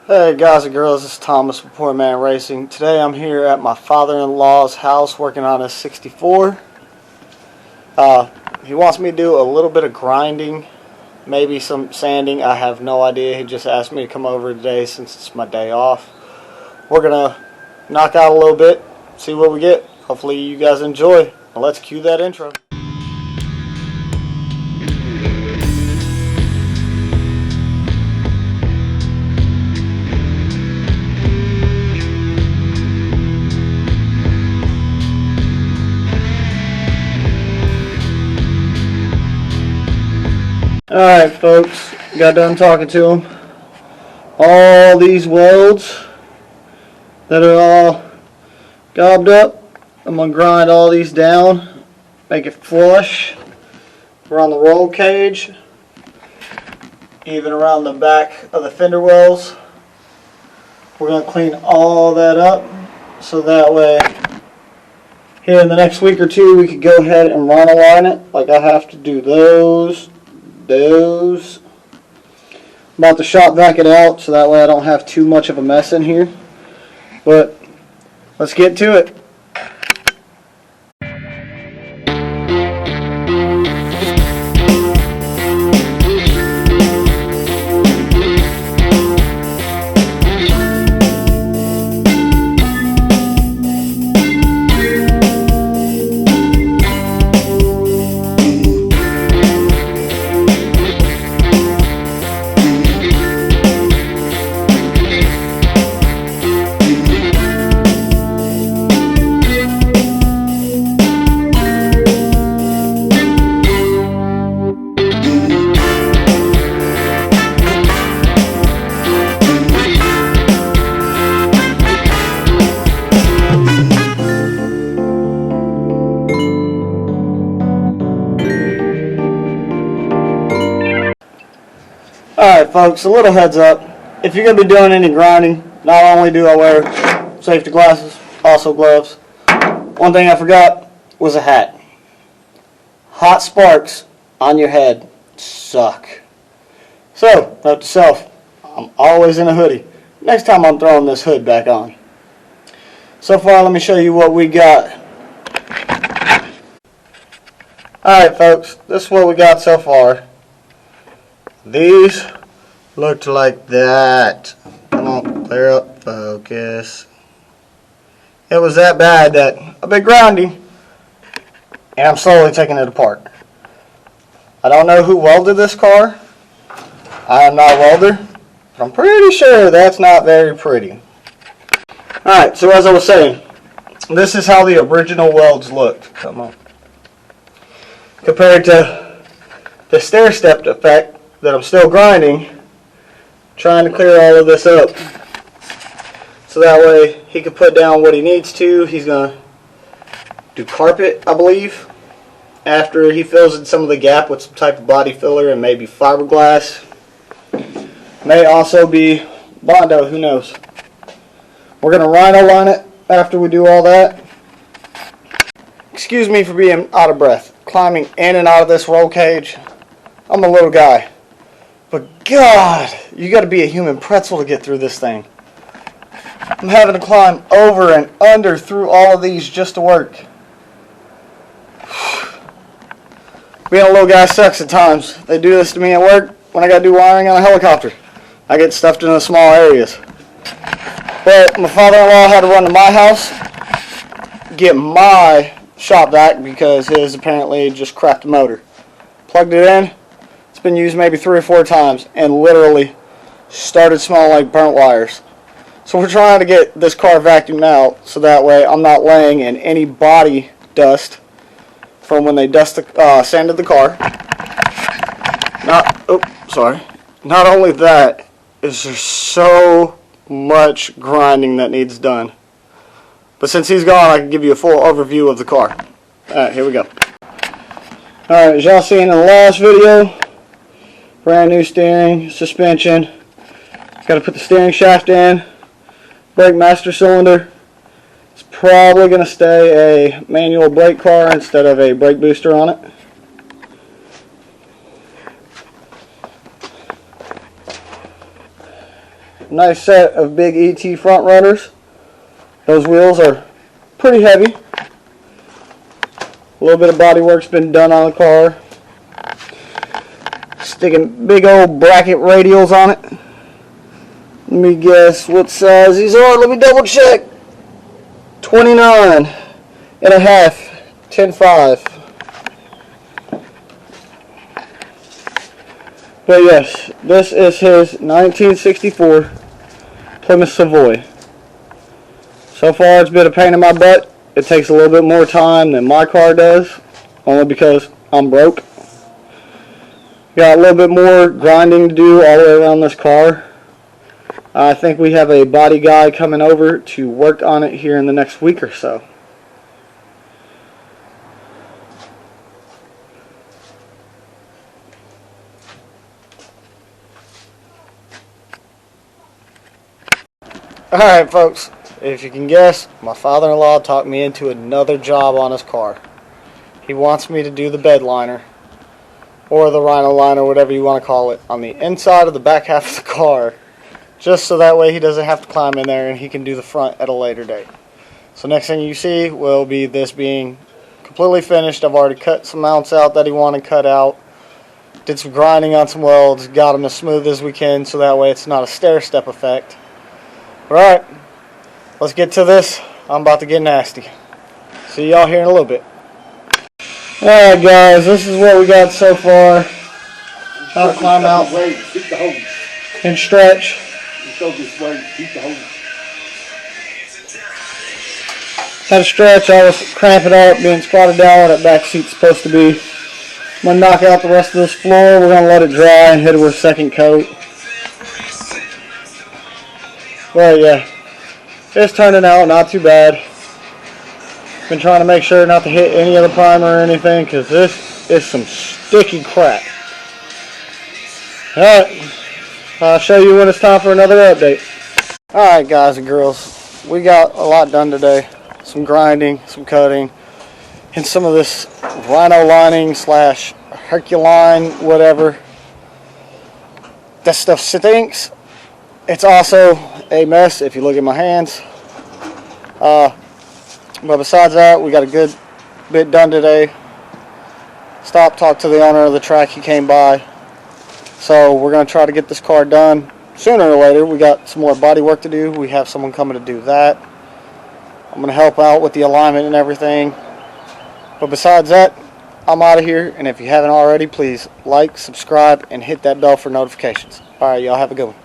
Hey guys and girls, this is Thomas from Poor Man Racing. Today I'm here at my father-in-law's house working on his 64. He wants me to do a little bit of grinding, maybe some sanding. I have no idea. He just asked me to come over today since it's my day off. We're going to knock out a little bit, see what we get. Hopefully you guys enjoy. Now let's cue that intro. Alright folks, got done talking to him. All these welds that are all gobbed up, I'm going to grind all these down, make it flush around the roll cage, even around the back of the fender wells. We're going to clean all that up so that way here in the next week or two we could go ahead and run align it. Like I have to do those. I'm about to shop vac it out so that way I don't have too much of a mess in here. But let's get to it. Alright folks, a little heads up. If you're going to be doing any grinding, not only do I wear safety glasses, also gloves. One thing I forgot was a hat. Hot sparks on your head suck. So, note to self, I'm always in a hoodie. Next time I'm throwing this hood back on. So far, let me show you what we got. Alright folks, this is what we got so far. These looked like that. Come on, clear up, focus. It was that bad that I've been grinding and I'm slowly taking it apart. I don't know who welded this car. I am not a welder, but I'm pretty sure that's not very pretty. Alright, so as I was saying, this is how the original welds looked. Come on. Compared to the stair-stepped effect that I'm still grinding, trying to clear all of this up so that way he can put down what he needs to. He's gonna do carpet, I believe, after he fills in some of the gap with some type of body filler and maybe fiberglass. May also be Bondo, who knows. We're gonna rhino line it after we do all that. Excuse me for being out of breath, climbing in and out of this roll cage. I'm a little guy. But God, you got to be a human pretzel to get through this thing. I'm having to climb over and under through all of these just to work. Being a little guy sucks at times. They do this to me at work when I got to do wiring on a helicopter. I get stuffed in the small areas. But my father-in-law had to run to my house, get my shop vac because his apparently just cracked the motor. Plugged it in. Been used maybe 3 or 4 times and literally started smelling like burnt wires. So we're trying to get this car vacuumed out so that way I'm not laying in any body dust from when they sanded the car. Not only that, is there so much grinding that needs done. But since he's gone, I can give you a full overview of the car. Alright, here we go. Alright, as y'all seen in the last video, brand new steering, suspension. Got to put the steering shaft in. Brake master cylinder. It's probably going to stay a manual brake car instead of a brake booster on it. Nice set of big ET front runners. Those wheels are pretty heavy. A little bit of body work's been done on the car. Sticking big old bracket radials on it. Let me guess what size these are. Let me double check. 29 and a half, 10.5. But yes, this is his 1964 Plymouth Savoy. So far it's been a pain in my butt. It takes a little bit more time than my car does, only because I'm broke. Got a little bit more grinding to do all the way around this car. I think we have a body guy coming over to work on it here in the next week or so. Alright folks, if you can guess, my father-in-law talked me into another job on his car. He wants me to do the bed liner, or the rhino liner, whatever you want to call it, on the inside of the back half of the car, just so that way he doesn't have to climb in there and he can do the front at a later date. So next thing you see will be this being completely finished. I've already cut some mounts out that he wanted cut out, did some grinding on some welds, got them as smooth as we can so that way it's not a stair-step effect. Alright, let's get to this. I'm about to get nasty. See y'all here in a little bit. Alright guys, this is what we got so far. How to climb out and stretch. How to stretch, I was cramping up, being squatted down where that back seat's supposed to be. I'm going to knock out the rest of this floor. We're going to let it dry and hit it with a second coat. Well, yeah, it's turning out not too bad. Been trying to make sure not to hit any of the primer or anything, because this is some sticky crap. Alright, I'll show you when it's time for another update. Alright guys and girls, we got a lot done today. Some grinding, some cutting, and some of this rhino lining slash Herculine, whatever. That stuff stinks. It's also a mess if you look at my hands. But besides that, we got a good bit done today. Stopped, talked to the owner of the track. He came by. So we're going to try to get this car done sooner or later. We got some more body work to do. We have someone coming to do that. I'm going to help out with the alignment and everything. But besides that, I'm out of here. And if you haven't already, please like, subscribe, and hit that bell for notifications. Alright, y'all have a good one.